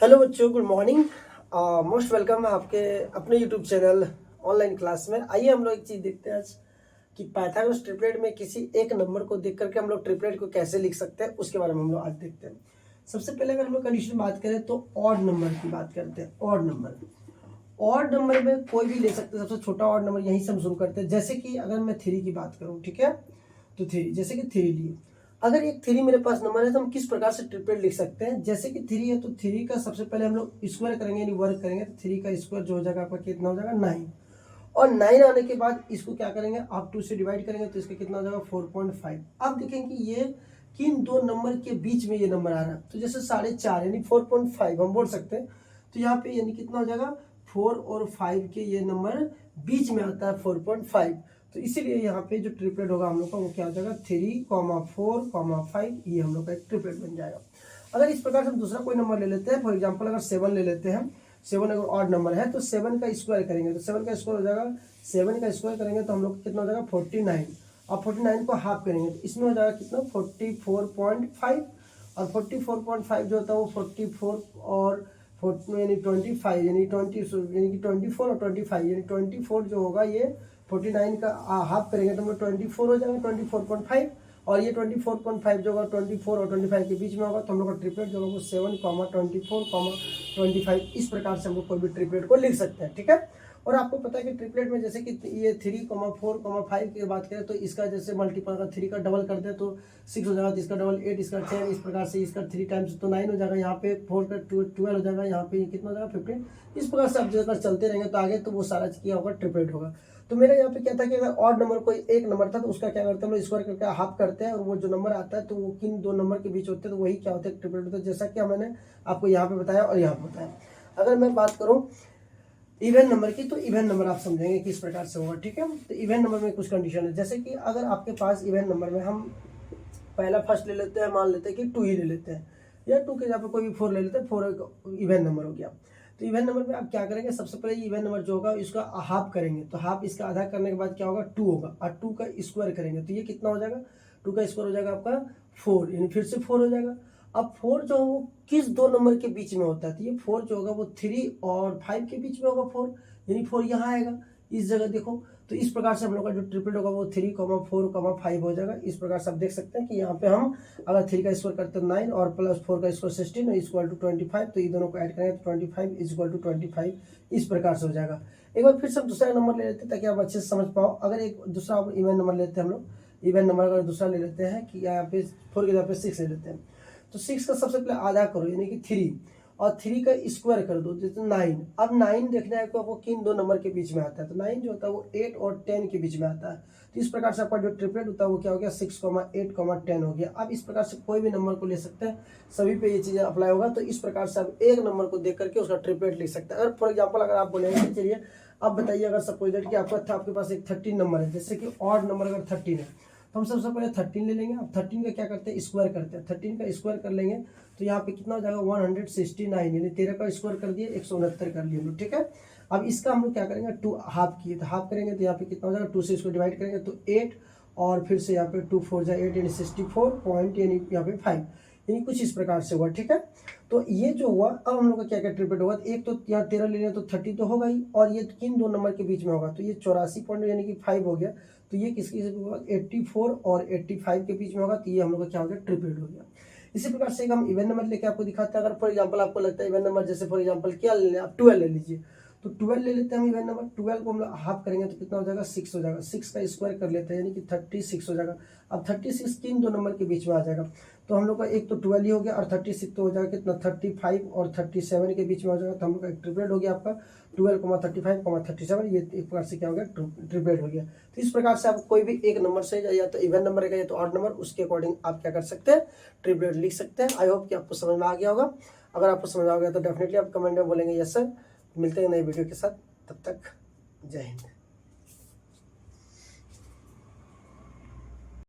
Hello बच्चों, good morning. Most welcome आपके अपने यूट्यूब चैनल ऑनलाइन क्लास में। आइए हम लोग एक चीज़ देखते हैं आज कि पाइथागोरस ट्रिपलेट में किसी एक नंबर को देख करके हम लोग ट्रिपलेट को कैसे लिख सकते हैं, उसके बारे में हम लोग आज देखते हैं। सबसे पहले अगर हम लोग कंडीशन बात करें तो ऑड नंबर की बात करते हैं। ऑड नंबर में कोई भी ले सकते हैं। सबसे छोटा ऑड नंबर यहीं से हम शुरू करते हैं। जैसे कि अगर मैं 3 की बात करूँ, ठीक है, तो 3, जैसे कि 3 लिए, अगर एक 3 मेरे पास नंबर है तो हम किस प्रकार से ट्रिपलेट लिख सकते हैं। जैसे कि 3 है तो 3 का सबसे पहले हम लोग स्क्वायर करेंगे, यानी वर्ग करेंगे, तो 3 का स्क्वायर जो हो जाएगा आपका कितना हो जाएगा 9। और 9 आने के बाद इसको क्या करेंगे, आप 2 से डिवाइड करेंगे तो इसका कितना हो जाएगा 4.5। अब देखेंगे ये किन दो नंबर के बीच में ये नंबर आ रहा है, तो जैसे 4.5 यानी 4.5 हम बोल सकते हैं। तो यहाँ पे यानी कितना हो जाएगा 4 और 5 के ये नंबर बीच में आता है 4.5। तो इसीलिए यहाँ पे जो ट्रिपलेट होगा हम लोग का वो क्या हो जाएगा 3, 4, 5, ये हम लोग का एक ट्रिपलेट बन जाएगा। अगर इस प्रकार से हम दूसरा कोई नंबर ले लेते हैं, फॉर एग्जांपल अगर 7 ले लेते हैं। 7 अगर ऑड नंबर है तो 7 का स्क्वायर करेंगे तो 7 का स्क्वायर हो जाएगा, 7 का स्क्वायर करेंगे तो हम लोग कितना हो जाएगा 49। और 49 को हाफ करेंगे तो इसमें हो जाएगा कितना 44.5। और 44.5 जो होता है वो 44 और यानी 25 यानी 20 यानी कि 24 और 25 यानी 24 जो होगा ये 49 का हाफ करेंगे तो हम लोग 24 हो जाएगा 24.5। और ये 24.5 जो होगा 24 और 25 के बीच में होगा, तो हम लोग का ट्रिपलेट जो होगा वो 7, 24, 25 इस प्रकार से हम लोग कोई भी ट्रिपलेट को लिख सकते हैं, ठीक है। और आपको पता है कि ट्रिपलेट में जैसे कि ये 3, 4, 5 की बात करें तो इसका जैसे मल्टीपल का 3 का डबल कर दे तो 6 हो जाएगा, तो इसका डबल 8, इसका 10, इस प्रकार से इसका 3 टाइम्स तो 9 हो जाएगा। यहाँ पे 4 का 12 हो जाएगा, यहाँ पे कितना हो जाएगा 15। इस प्रकार से आप जगह चलते रहेंगे तो आगे तो वो सारा किया होगा ट्रिपलेट होगा। तो मेरा यहाँ पे क्या था कि अगर ऑड नंबर कोई एक नंबर था तो उसका क्या करते हैं हम लोग स्क्वायर करके हाफ करते हैं, और वो जो नंबर आता है तो वो किन दो नंबर के बीच होते हैं तो वही क्या होता है ट्रिपलेट होता है, जैसा कि मैंने आपको यहाँ पे बताया और यहाँ पे बताया। अगर मैं बात करूँ इवन नंबर की, तो इवन नंबर आप समझेंगे किस प्रकार से होगा, ठीक है। तो इवन नंबर में कुछ कंडीशन है, जैसे कि अगर आपके पास इवन नंबर में हम पहला फर्स्ट ले लेते हैं, मान लेते हैं कि 2 ही ले लेते हैं, या 2 के जगह पे कोई भी 4 ले लेते हैं, 4 एक इवन नंबर हो गया। तो इवन नंबर में आप क्या करेंगे, सबसे पहले इवन नंबर जो होगा इसका हाफ करेंगे, तो हाफ इसका आधा करने के बाद क्या होगा 2 होगा, और 2 का स्क्वायर करेंगे तो ये कितना हो जाएगा 2 का स्क्वायर हो जाएगा आपका 4, यानी फिर से 4 हो जाएगा। अब 4 जो है वो किस दो नंबर के बीच में होता है, तो ये 4 जो होगा वो 3 और 5 के बीच में होगा 4, यानी 4 यहाँ आएगा इस जगह देखो। तो इस प्रकार से हम लोग का जो ट्रिपलेट होगा वो 3, 4, 5 हो जाएगा। इस प्रकार से आप देख सकते हैं कि यहाँ पे हम अगर 3 का स्क्वायर करते हैं 9 और प्लस 4 का स्क्वायर 16 और इक्वल टू 25, तो ये दोनों को ऐड करेंगे तो 25 इक्वल टू 25 इस प्रकार से हो जाएगा। एक बार फिर से हम दूसरा नंबर ले लेते हैं ताकि आप अच्छे से समझ पाओ। अगर एक दूसरा इवन नंबर लेते हैं हम लोग, इवन नंबर अगर दूसरा ले लेते हैं कि यहाँ पे 4 की जगह पे 6 ले लेते हैं, तो 6 का सबसे पहले आधा करो यानी कि 3, और 3 का स्क्वायर कर दो जैसे 9। अब 9 देखना है आपको किन दो नंबर के बीच में आता है, तो 9 जो होता है वो 8 और 10 के बीच में आता है। तो इस प्रकार से आपका जो ट्रिपलेट होता है वो क्या हो गया 6, 8, 10 हो गया। अब इस प्रकार से कोई भी नंबर को ले सकते हैं, सभी पे ये चीज़ें अप्लाई होगा। तो इस प्रकार से आप एक नंबर को देख करके उसका ट्रिपलेट लिख सकते हैं। अगर फॉर एग्जाम्पल अगर आप बोलेंगे चलिए अब बताइए, अगर सपोज दैट कि आपके पास एक 13 नंबर है, जैसे कि ऑड नंबर अगर 13 है तो हम सबसे पहले 13 ले लेंगे। अब 13 का क्या करते हैं स्क्वायर करते हैं, 13 का स्क्वायर कर लेंगे तो यहाँ पे कितना हो जाएगा 169, यानी 13 का स्क्वायर कर दिए 169 कर लिए हम लोग, ठीक है। अब इसका हम लोग क्या करेंगे 2 हाफ किए, तो हाफ करेंगे तो यहाँ पे कितना हो जाएगा 2 से इसको डिवाइड करेंगे तो 8, और फिर से यहाँ पे 2 4 जा 8 यानी 64 पॉइंट यानी यहाँ पे 5, यानी कुछ इस प्रकार से हुआ, ठीक है। तो ये जो हुआ, अब हम लोग का क्या क्या ट्रिपलेट होगा, एक तो यहाँ 13 ले लें तो 30 तो होगा ही, और ये किन दो नंबर के बीच में होगा, तो ये 84 पॉइंट यानी कि 5 हो गया। तो ये किसके होगा 84 और 85 के बीच में होगा, तो ये हम लोग का क्या हो गया ट्रिपलेट हो गया। इसी प्रकार से हम इवन नंबर लेके आपको दिखाते हैं। अगर फॉर एग्जांपल आपको लगता है इवन नंबर, जैसे फॉर एग्जांपल क्या ले लें आप 12 ले लीजिए, तो 12 ले लेते हैं हम इवन नंबर। 12 को हम लोग हाफ करेंगे तो कितना हो जाएगा 6 हो जाएगा, 6 का स्क्वायर कर लेते हैं यानी कि 36 हो जाएगा। अब 36 किन दो नंबर के बीच में आ जाएगा, तो हम लोग का एक तो 12 ही हो गया और 36 तो हो जाएगा कितना 35 और 37 के बीच में हो जाएगा। तो हम लोग का एक ट्रिपलेट हो गया आपका 12, 35, 37, ये एक प्रकार से क्या हो गया ट्रिपलेट हो गया। तो इस प्रकार से आप कोई भी एक नंबर से या तो इवन नंबर है या तो ऑड नंबर, उसके अकॉर्डिंग आप क्या कर सकते हैं ट्रिपलेट लिख सकते हैं। आई होप कि आपको समझ में आ गया होगा। अगर आपको समझ आ गया तो डेफिनेटली आप कमेंट में बोलेंगे यस सर। मिलते हैं नई वीडियो के साथ, तब तक जय हिंद।